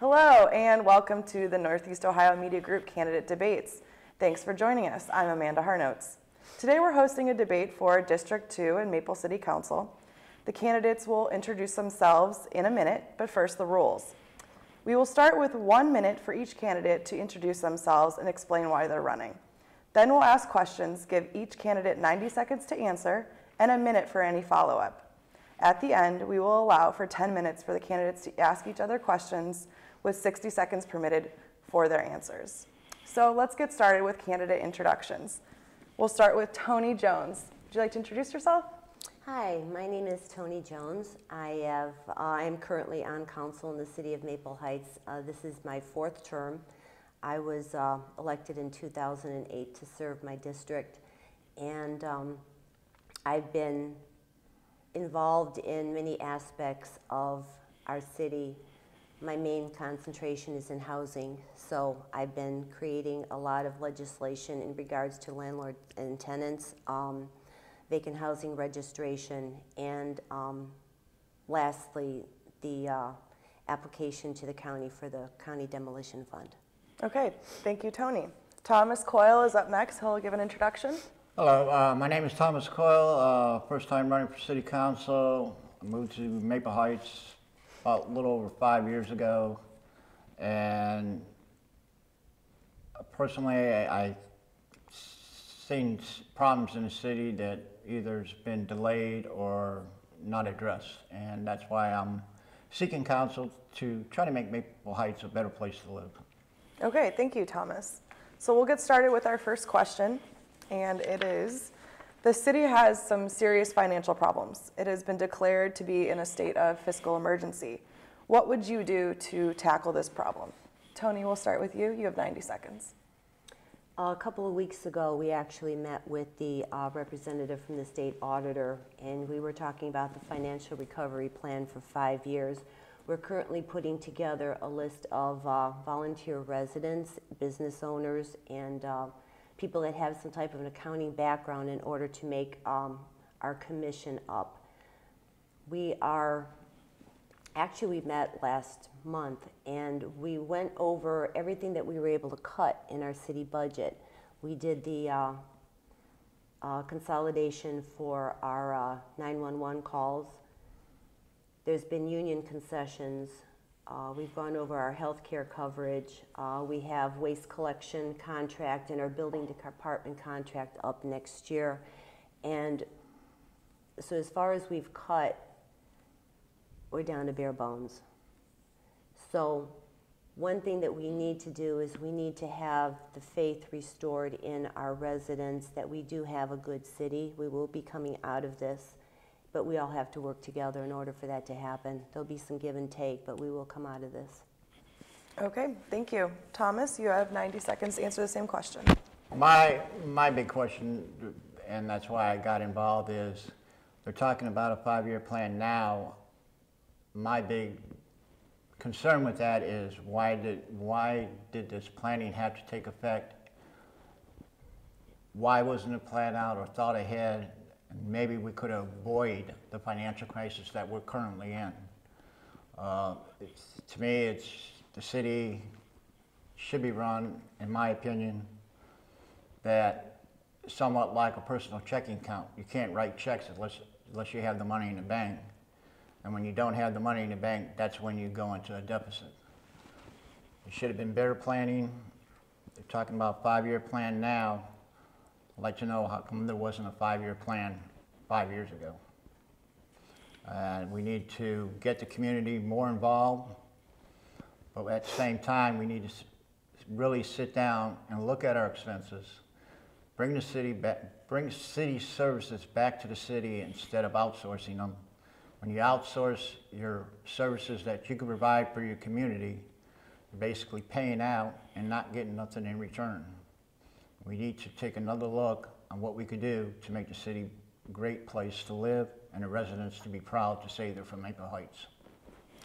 Hello and welcome to the Northeast Ohio Media Group Candidate Debates. Thanks for joining us. I'm Amanda Harnotes. Today we're hosting a debate for District 2 and Maple City Council. The candidates will introduce themselves in a minute, but first the rules. We will start with 1 minute for each candidate to introduce themselves and explain why they're running. Then we'll ask questions, give each candidate 90 seconds to answer, and a minute for any follow-up. At the end, we will allow for 10 minutes for the candidates to ask each other questions with 60 seconds permitted for their answers. So let's get started with candidate introductions. We'll start with Toni Jones. Would you like to introduce yourself? Hi, my name is Toni Jones. I am currently on council in the city of Maple Heights. This is my 4th term. I was elected in 2008 to serve my district, and I've been involved in many aspects of our city. My main concentration is in housing, so I've been creating a lot of legislation in regards to landlords and tenants, vacant housing registration, and lastly, the application to the county for the county demolition fund. Okay, thank you, Toni. Thomas Coyle is up next. He'll give an introduction. Hello, my name is Thomas Coyle, first time running for City Council. I moved to Maple Heights about a little over 5 years ago, and personally I've seen problems in the city that either has been delayed or not addressed, and that's why I'm seeking counsel to try to make Maple Heights a better place to live. Okay, thank you, Thomas. So we'll get started with our first question, and it is, the city has some serious financial problems. It has been declared to be in a state of fiscal emergency. What would you do to tackle this problem? Toni, we'll start with you. You have 90 seconds. A couple of weeks ago, we actually met with the representative from the state auditor, and we were talking about the financial recovery plan for 5 years. We're currently putting together a list of volunteer residents, business owners, and people that have some type of an accounting background in order to make our commission up. We met last month, and we went over everything that we were able to cut in our city budget. We did the consolidation for our 911 calls. There's been union concessions. We've gone over our health care coverage. We have waste collection contract and our building department contract up next year. And so as far as we've cut, we're down to bare bones. So one thing that we need to do is we need to have the faith restored in our residents that we do have a good city. We will be coming out of this, but we all have to work together in order for that to happen. There'll be some give and take, but we will come out of this. Okay, thank you. Thomas, you have 90 seconds to answer the same question. My big question, and that's why I got involved, is they're talking about a 5-year plan now. My big concern with that is why did this planning have to take effect? Why wasn't it planned out or thought ahead? Maybe we could avoid the financial crisis that we're currently in. To me, the city should be run, in my opinion, that somewhat like a personal checking account. You can't write checks unless you have the money in the bank. And when you don't have the money in the bank, that's when you go into a deficit. It should have been better planning. They're talking about a 5-year plan now. I'd like to know how come there wasn't a 5-year plan 5 years ago. We need to get the community more involved, but at the same time, we need to really sit down and look at our expenses, bring the city back, bring city services back to the city instead of outsourcing them. When you outsource your services that you can provide for your community, you're basically paying out and not getting nothing in return. We need to take another look on what we could do to make the city a great place to live and the residents to be proud to say they're from Maple Heights.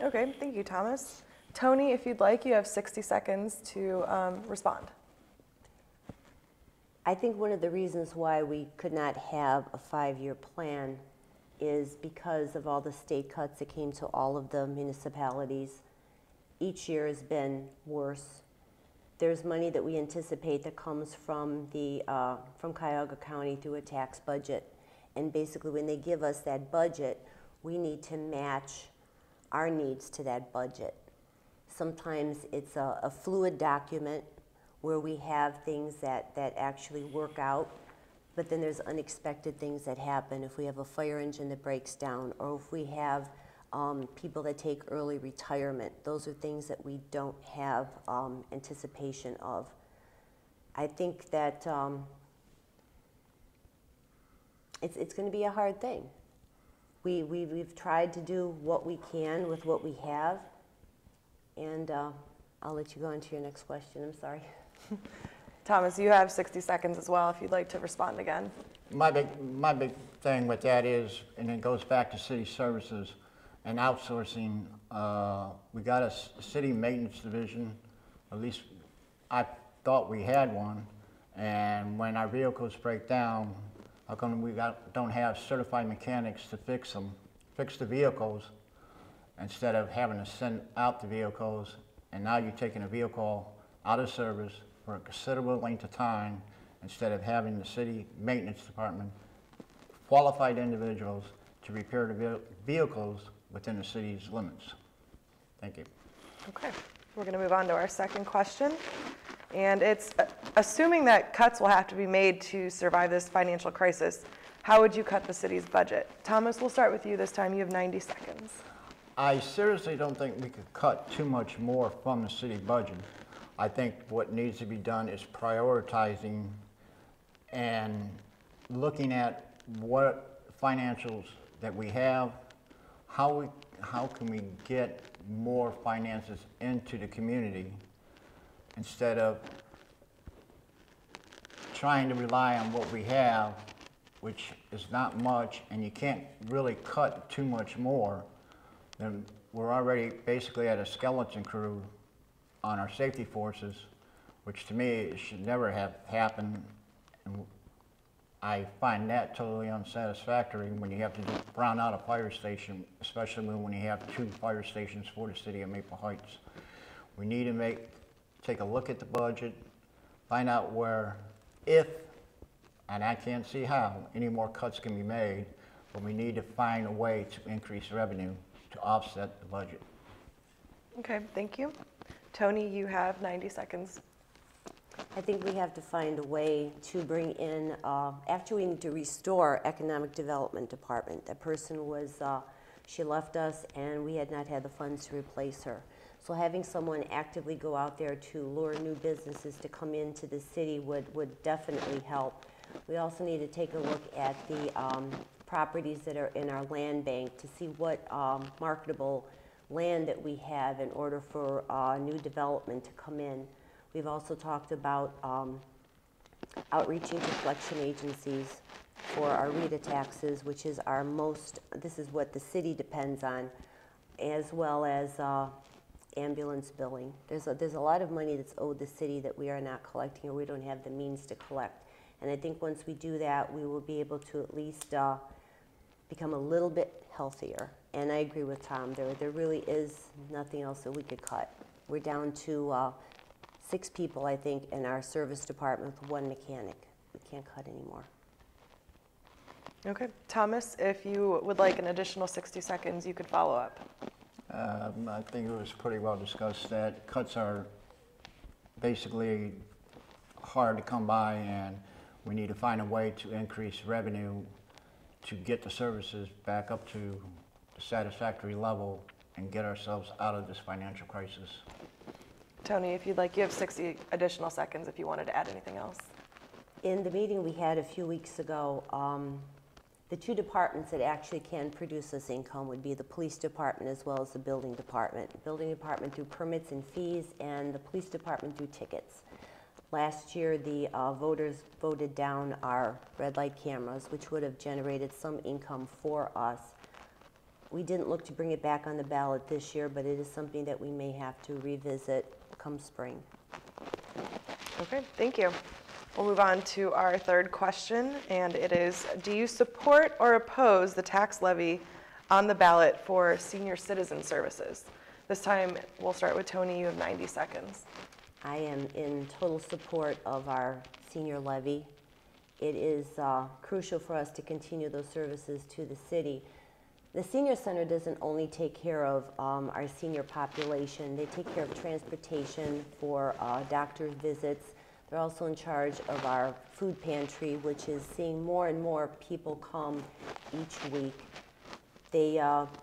Okay, thank you, Thomas. Toni, if you'd like, you have 60 seconds to respond. I think one of the reasons why we could not have a 5-year plan is because of all the state cuts that came to all of the municipalities. each year has been worse. There's money that we anticipate that comes from from Cuyahoga County through a tax budget. And basically when they give us that budget, we need to match our needs to that budget. Sometimes it's a fluid document where we have things that actually work out, but then there's unexpected things that happen. If we have a fire engine that breaks down, or if we have people that take early retirement, those are things that we don't have anticipation of. I think that it's going to be a hard thing. We've tried to do what we can with what we have, and I'll let you go on to your next question. I'm sorry. Thomas, you have 60 seconds as well if you'd like to respond again. My big thing with that is, and it goes back to city services and outsourcing. We got a city maintenance division, at least I thought we had one, and when our vehicles break down, how come we don't have certified mechanics to fix the vehicles, instead of having to send out the vehicles, and now you're taking a vehicle out of service for a considerable length of time, instead of having the city maintenance department, qualified individuals to repair the vehicles within the city's limits. Thank you. Okay, we're going to move on to our second question. And it's, assuming that cuts will have to be made to survive this financial crisis, how would you cut the city's budget? Thomas, we'll start with you this time. You have 90 seconds. I seriously don't think we could cut too much more from the city budget. I think what needs to be done is prioritizing and looking at what financials that we have, how can we get more finances into the community instead of trying to rely on what we have, which is not much, and you can't really cut too much more. Then we're already basically at a skeleton crew on our safety forces, which to me it should never have happened. And I find that totally unsatisfactory when you have to brown out a fire station, especially when you have 2 fire stations for the city of Maple Heights. We need to take a look at the budget, find out where, if, and I can't see how, any more cuts can be made, but we need to find a way to increase revenue to offset the budget. Okay, thank you. Toni, you have 90 seconds. I think we have to find a way to bring in, actually we need to restore Economic Development Department. That person was, she left us and we had not had the funds to replace her. So having someone actively go out there to lure new businesses to come into the city would definitely help. We also need to take a look at the properties that are in our land bank to see what marketable land that we have in order for new development to come in. We've also talked about outreaching to collection agencies for our RETA taxes, which is our this is what the city depends on, as well as ambulance billing. There's a lot of money that's owed the city that we are not collecting, or we don't have the means to collect. And I think once we do that, we will be able to at least become a little bit healthier. And I agree with Tom, there really is nothing else that we could cut. We're down to 6 people, I think, in our service department with 1 mechanic. We can't cut anymore. Okay, Thomas, if you would like an additional 60 seconds, you could follow up. I think it was pretty well discussed that cuts are basically hard to come by, and we need to find a way to increase revenue to get the services back up to a satisfactory level and get ourselves out of this financial crisis. Toni, if you'd like, you have 60 additional seconds if you wanted to add anything else. In the meeting we had a few weeks ago, the 2 departments that actually can produce us income would be the police department as well as the building department. The building department through permits and fees, and the police department through tickets. Last year, the voters voted down our red light cameras, which would have generated some income for us. We didn't look to bring it back on the ballot this year, but it is something that we may have to revisit come spring. Okay, thank you. We'll move on to our third question, and it is, do you support or oppose the tax levy on the ballot for senior citizen services? This time, we'll start with Toni. You have 90 seconds. I am in total support of our senior levy. It is crucial for us to continue those services to the city. The senior center doesn't only take care of our senior population. They take care of transportation for doctor's visits. They're also in charge of our food pantry, which is seeing more and more people come each week. They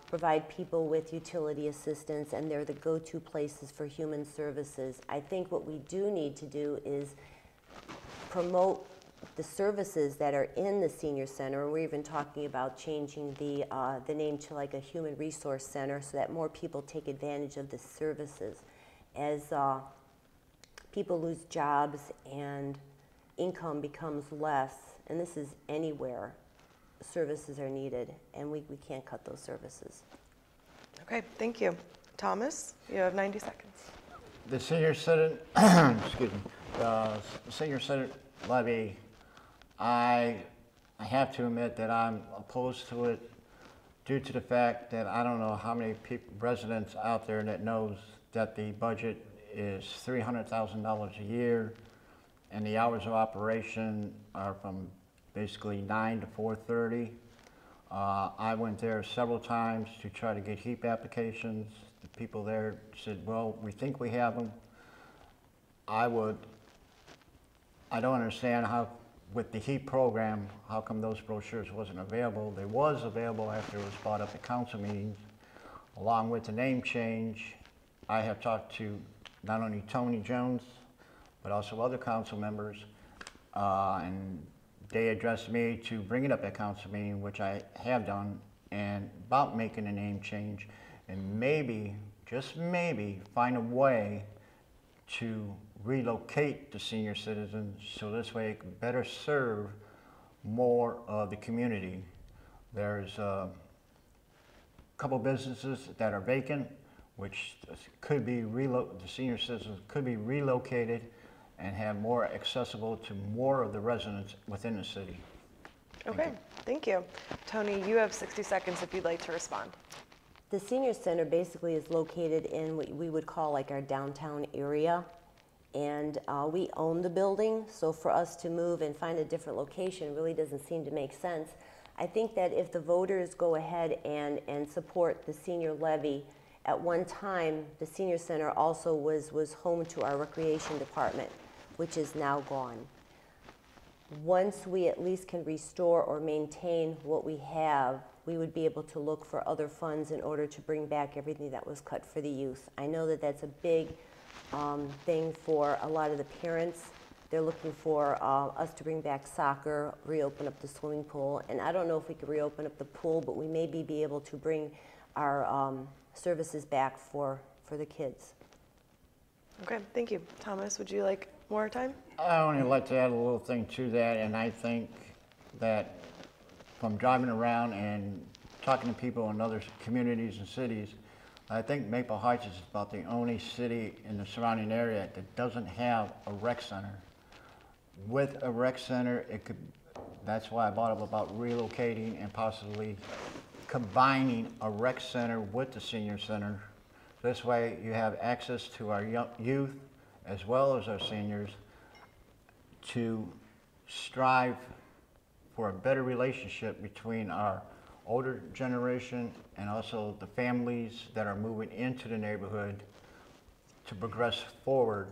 provide people with utility assistance, and they're the go-to places for human services. I think what we do need to do is promote the services that are in the senior center. We're even talking about changing the name to like a human resource center so that more people take advantage of the services. As people lose jobs and income becomes less, and this is anywhere, services are needed, and we can't cut those services. Okay, thank you. Thomas, you have 90 seconds. The senior center, excuse me, the senior center levy, I have to admit that I'm opposed to it due to the fact that I don't know how many residents out there that knows that the budget is $300,000 a year, and the hours of operation are from basically 9 to 4:30. I went there several times to try to get HEAP applications. The people there said, well, we think we have them. I don't understand how, with the HEAP program, how come those brochures wasn't available? They was available after it was brought up at council meetings. Along with the name change, I have talked to not only Toni Jones, but also other council members, and they addressed me to bring it up at council meeting, which I have done, and about making a name change, and maybe, just maybe, find a way to relocate the senior citizens so this way it can better serve more of the community. There's a couple businesses that are vacant, which could be the senior citizens could be relocated and have more accessible to more of the residents within the city. Okay, thank you. Toni, you have 60 seconds if you'd like to respond. The senior center basically is located in what we would call like our downtown area, and we own the building, so for us to move and find a different location really doesn't seem to make sense. I think that if the voters go ahead and support the senior levy, at one time the senior center also was home to our recreation department, which is now gone. Once we at least can restore or maintain what we have, we would be able to look for other funds in order to bring back everything that was cut for the youth. I know that that's a big thing for a lot of the parents. They're looking for us to bring back soccer, reopen up the swimming pool, and I don't know if we could reopen up the pool, but we may be able to bring our services back for the kids. Okay, thank you. Thomas, would you like more time? I only like to add a little thing to that, and I think that from driving around and talking to people in other communities and cities, I think Maple Heights is about the only city in the surrounding area that doesn't have a rec center. With a rec center, that's why I brought up about relocating and possibly combining a rec center with the senior center. This way you have access to our youth as well as our seniors to strive for a better relationship between our older generation and also the families that are moving into the neighborhood to progress forward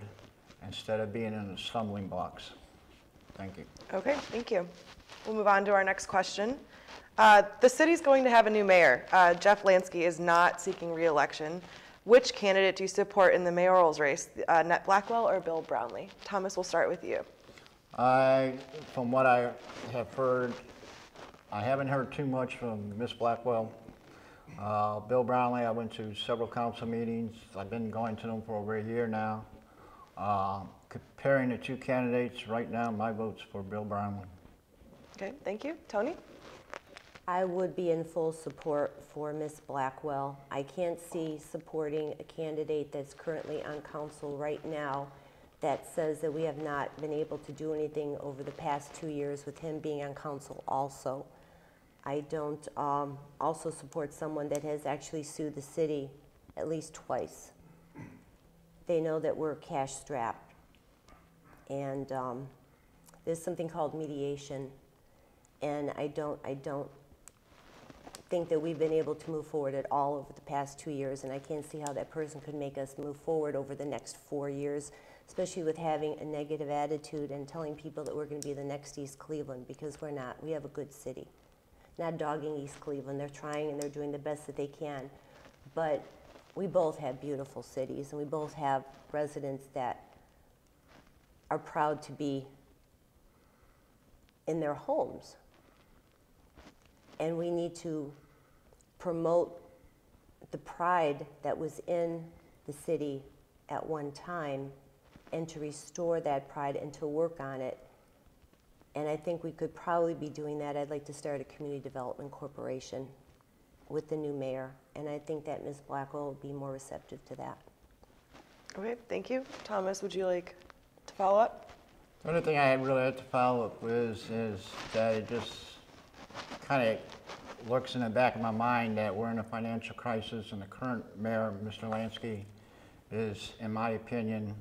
instead of being in the stumbling blocks. Thank you. Okay, thank you. We'll move on to our next question. The city's going to have a new mayor. Jeff Lansky is not seeking re-election. Which candidate do you support in the mayoral's race, Nett Blackwell or Bill Brownlee? Thomas, we'll start with you. From what I have heard, I haven't heard too much from Ms. Blackwell. Bill Brownlee, I went to several council meetings. I've been going to them for over a year now. Comparing the two candidates right now, my vote's for Bill Brownlee. Okay, thank you. Toni? I would be in full support for Ms. Blackwell. I can't see supporting a candidate that's currently on council right now that says that we have not been able to do anything over the past 2 years with him being on council also. I don't also support someone that has actually sued the city at least twice. They know that we're cash strapped. And there's something called mediation. And I don't think that we've been able to move forward at all over the past 2 years, and I can't see how that person could make us move forward over the next 4 years, especially with having a negative attitude and telling people that we're going to be the next East Cleveland, because we're not. We have a good city. Not dogging East Cleveland. They're trying and they're doing the best that they can. But we both have beautiful cities, and we both have residents that are proud to be in their homes. And we need to promote the pride that was in the city at one time, and to restore that pride and to work on it. And I think we could probably be doing that. I'd like to start a community development corporation with the new mayor, and I think that Ms. Blackwell would be more receptive to that. Okay, thank you. Thomas, would you like to follow up? The only thing I really had to follow up with is that it just kind of lurks in the back of my mind that we're in a financial crisis, and the current mayor, Mr. Lansky, is, in my opinion,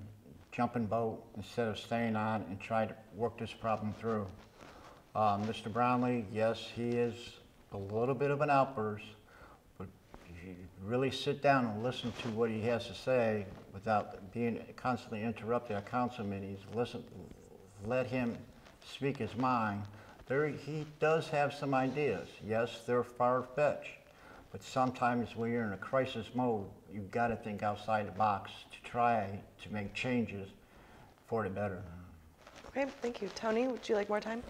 jumping boat instead of staying on and trying to work this problem through. Mr. Brownlee, yes, he is a little bit of an outburst, but if you really sit down and listen to what he has to say without being constantly interrupted at council meetings, let him speak his mind. He does have some ideas. Yes, they're far-fetched, but sometimes when you're in a crisis mode, you've got to think outside the box to try to make changes for the better. Okay, thank you. Toni, would you like more time?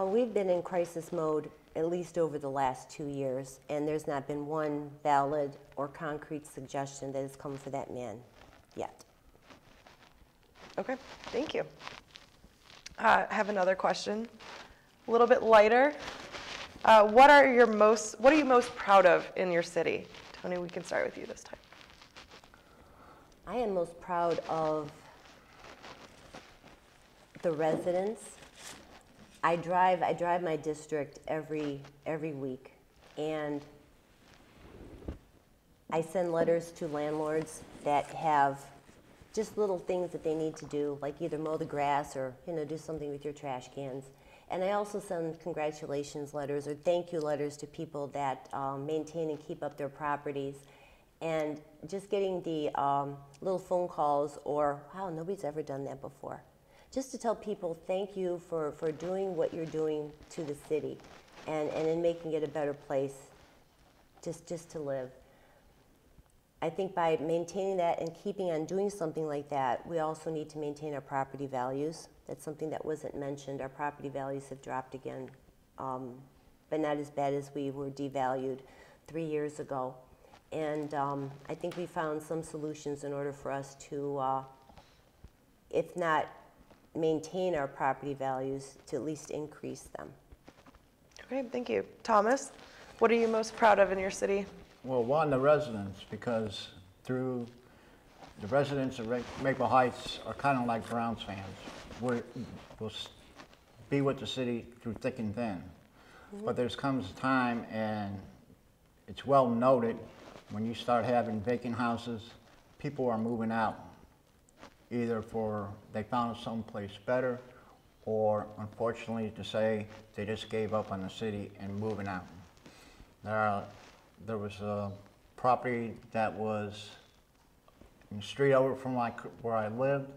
We've been in crisis mode at least over the last 2 years, and there's not been one valid or concrete suggestion that has come for that man yet. Okay, thank you. I have another question, a little bit lighter. What are you most proud of in your city? Toni, we can start with you this time. I am most proud of the residents. I drive my district every week, and I send letters to landlords that have just little things that they need to do, like either mow the grass or do something with your trash cans. And I also send congratulations letters or thank you letters to people that maintain and keep up their properties. And just getting the little phone calls or, wow, nobody's ever done that before. Just to tell people thank you for doing what you're doing to the city and in making it a better place just to live. I think by maintaining that and keeping on doing something like that, we also need to maintain our property values. That's something that wasn't mentioned. Our property values have dropped again, but not as bad as we were devalued 3 years ago. And I think we found some solutions in order for us to, if not maintain our property values, to at least increase them. Okay, thank you. Thomas, what are you most proud of in your city? Well, one, the residents, because through the residents of Maple Heights are kind of like Browns fans. We'll be with the city through thick and thin. Mm-hmm. But there comes a time, and it's well noted, when you start having vacant houses, people are moving out, either for they found someplace better, or unfortunately to say they just gave up on the city and moving out. There was a property that was in the street over from where I lived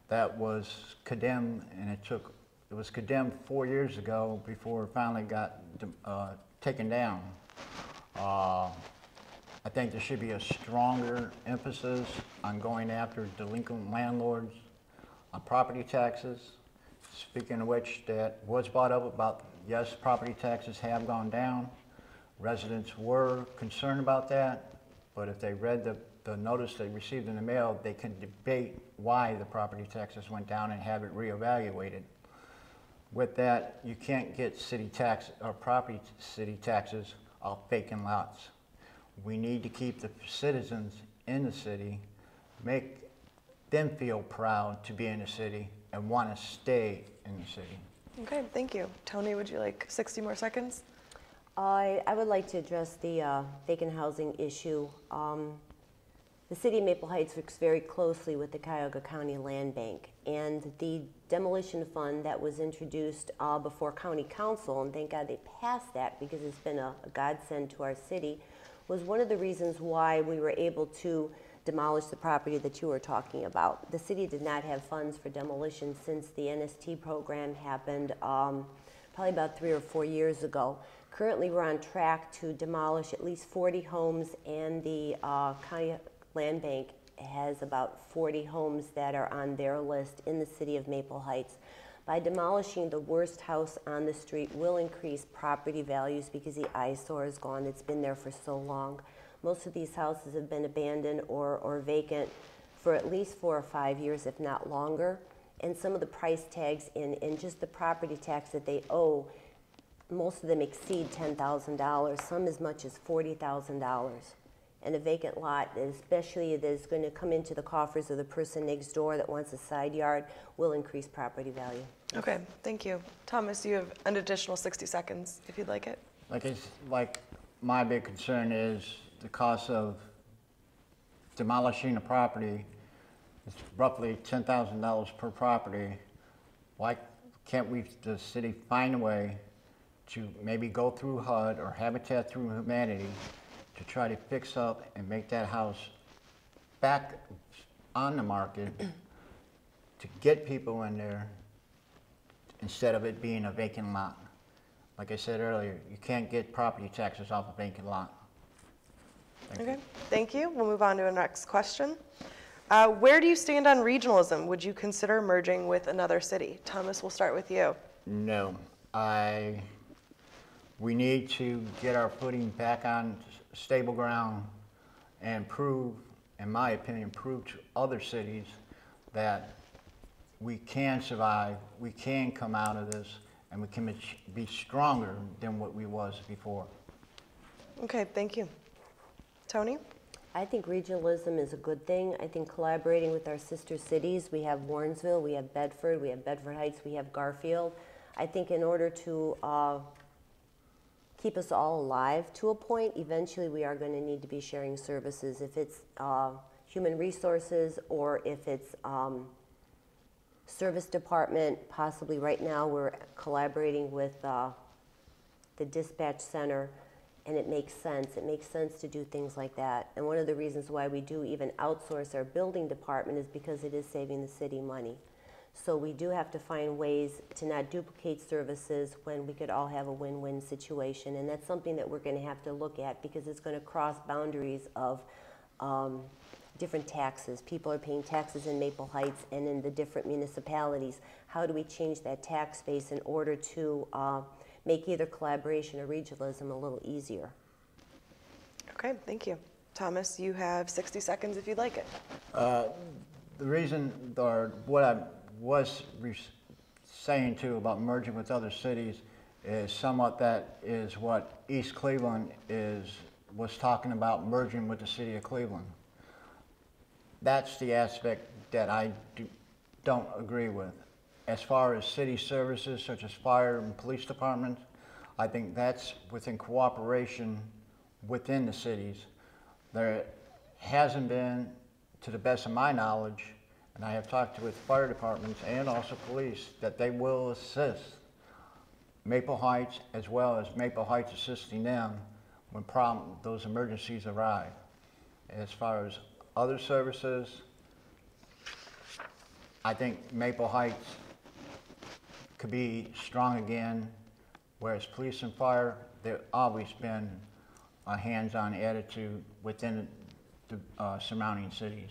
that was condemned, and it was condemned 4 years ago before it finally got taken down. I think there should be a stronger emphasis on going after delinquent landlords on property taxes. Speaking of which, that was brought up about, yes, property taxes have gone down. Residents were concerned about that, but if they read the notice they received in the mail, they can debate why the property taxes went down and have it reevaluated. With that, you can't get city tax or property city taxes off vacant lots. We need to keep the citizens in the city, make them feel proud to be in the city and want to stay in the city. Okay, thank you. Toni, would you like 60 more seconds? I would like to address the vacant housing issue. The city of Maple Heights works very closely with the Cuyahoga County Land Bank, and the demolition fund that was introduced before County Council, and thank God they passed that because it's been a godsend to our city, was one of the reasons why we were able to demolish the property that you were talking about. The city did not have funds for demolition since the NST program happened probably about 3 or 4 years ago. Currently, we're on track to demolish at least 40 homes, and the County Land Bank has about 40 homes that are on their list in the city of Maple Heights. By demolishing the worst house on the street will increase property values because the eyesore is gone. It's been there for so long. Most of these houses have been abandoned or vacant for at least 4 or 5 years, if not longer. And some of the price tags in just the property tax that they owe, most of them exceed $10,000, some as much as $40,000. And a vacant lot, especially that is going to come into the coffers of the person next door that wants a side yard, will increase property value. Okay, thank you. Thomas, you have an additional 60 seconds if you'd like it. Like my big concern is the cost of demolishing a property. It's roughly $10,000 per property. Why can't we, the city, find a way to maybe go through HUD or Habitat through Humanity to try to fix up and make that house back on the market to get people in there instead of it being a vacant lot? Like I said earlier, you can't get property taxes off a vacant lot. Okay, thank you. We'll move on to our next question. Where do you stand on regionalism? Would you consider merging with another city? Thomas, we'll start with you. No, we need to get our footing back on stable ground and prove, in my opinion, prove to other cities that we can survive, we can come out of this, and we can be stronger than what we was before. Okay, thank you. Toni? I think regionalism is a good thing. I think collaborating with our sister cities, we have Warrensville, we have Bedford Heights, we have Garfield. I think in order to keep us all alive to a point, eventually we are going to need to be sharing services. If it's human resources or if it's service department, possibly right now we're collaborating with the dispatch center, and it makes sense. It makes sense to do things like that. And one of the reasons why we do even outsource our building department is because it is saving the city money. So we do have to find ways to not duplicate services when we could all have a win-win situation. And that's something that we're going to have to look at because it's going to cross boundaries of different taxes. People are paying taxes in Maple Heights and in the different municipalities. How do we change that tax base in order to make either collaboration or regionalism a little easier? Okay, thank you. Thomas, you have 60 seconds if you'd like it. The reason, or what I was saying too about merging with other cities is somewhat that is what East Cleveland was talking about, merging with the city of Cleveland. That's the aspect that I don't agree with. As far as city services such as fire and police departments, I think that's within cooperation within the cities. There hasn't been, to the best of my knowledge, and I have talked with fire departments and also police, that they will assist Maple Heights as well as Maple Heights assisting them when those emergencies arrive. As far as other services, I think Maple Heights could be strong again, whereas police and fire, they've always been a hands-on attitude within the surrounding cities.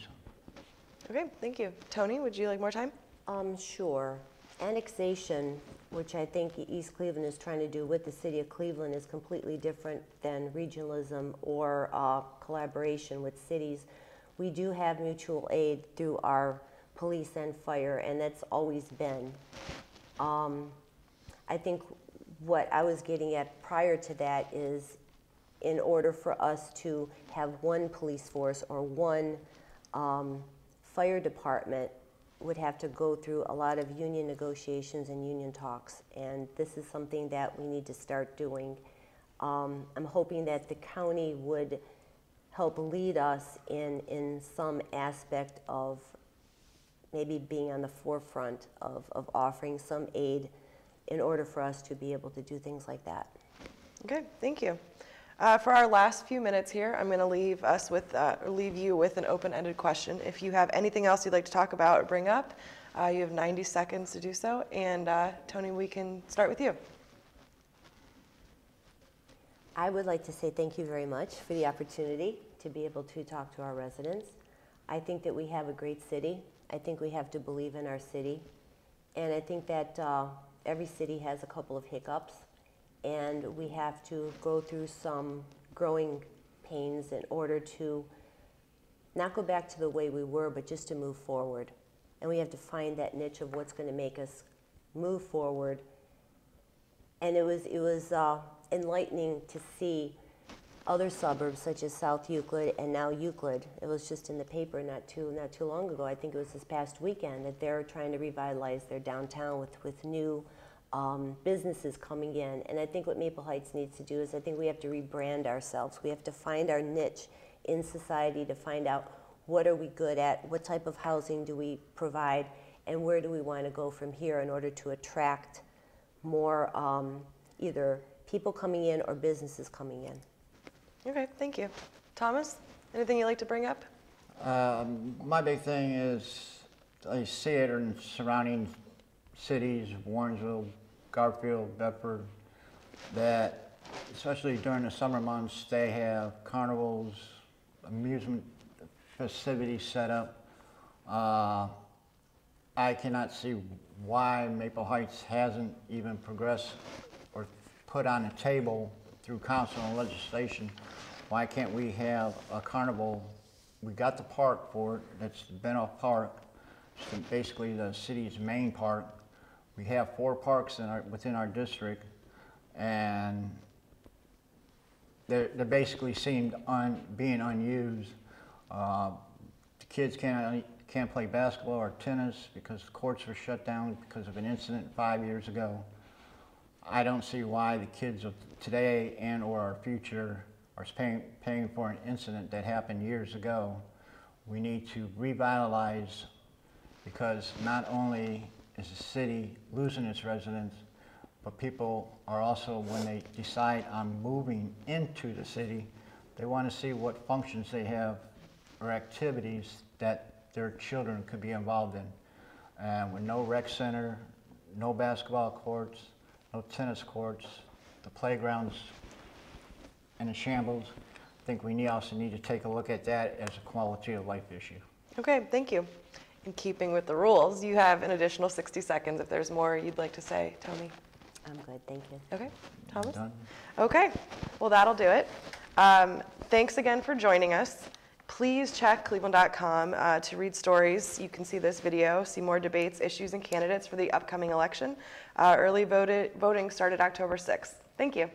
Okay, thank you. Toni, would you like more time? Sure. Annexation, which I think East Cleveland is trying to do with the city of Cleveland, is completely different than regionalism or collaboration with cities. We do have mutual aid through our police and fire, and that's always been. I think what I was getting at prior to that is in order for us to have one police force or one fire department would have to go through a lot of union negotiations and union talks, and this is something that we need to start doing. I'm hoping that the county would help lead us in some aspect of maybe being on the forefront of offering some aid in order for us to be able to do things like that. Okay, thank you. For our last few minutes here, I'm going to leave you with an open-ended question. If you have anything else you'd like to talk about or bring up, you have 90 seconds to do so. And Toni, we can start with you. I would like to say thank you very much for the opportunity to be able to talk to our residents. I think that we have a great city. I think we have to believe in our city. And I think that every city has a couple of hiccups, and we have to go through some growing pains in order to not go back to the way we were, but just to move forward. And we have to find that niche of what's going to make us move forward. And it was enlightening to see other suburbs such as South Euclid and now Euclid. It was just in the paper not too long ago. I think it was this past weekend that they're trying to revitalize their downtown with new businesses coming in. And I think what Maple Heights needs to do is I think we have to rebrand ourselves. We have to find our niche in society to find out what are we good at, what type of housing do we provide, and where do we want to go from here in order to attract more either people coming in or businesses coming in. Okay, thank you. Thomas, anything you'd like to bring up? My big thing is I see it in surrounding cities, Warrensville, Garfield, Bedford, that especially during the summer months, they have carnivals, amusement festivities set up. I cannot see why Maple Heights hasn't even progressed or put on the table through council and legislation. Why can't we have a carnival? We got the park for it, that's the Benoff Park. It's basically the city's main park. We have 4 parks within our district, and they're basically being unused. The kids can't play basketball or tennis because the courts were shut down because of an incident 5 years ago. I don't see why the kids of today and or our future are paying for an incident that happened years ago. We need to revitalize, because not only is the city losing its residents, but people are also, when they decide on moving into the city, they want to see what functions they have or activities that their children could be involved in. And with no rec center, no basketball courts, no tennis courts, the playgrounds in a shambles, I think we also need to take a look at that as a quality of life issue. Okay, thank you. In keeping with the rules, you have an additional 60 seconds if there's more you'd like to say, Toni. I'm good, thank you. Okay, Thomas? Done. Okay, well that'll do it. Thanks again for joining us. Please check cleveland.com to read stories. You can see this video, see more debates, issues, and candidates for the upcoming election. Early voting started October 6th. Thank you.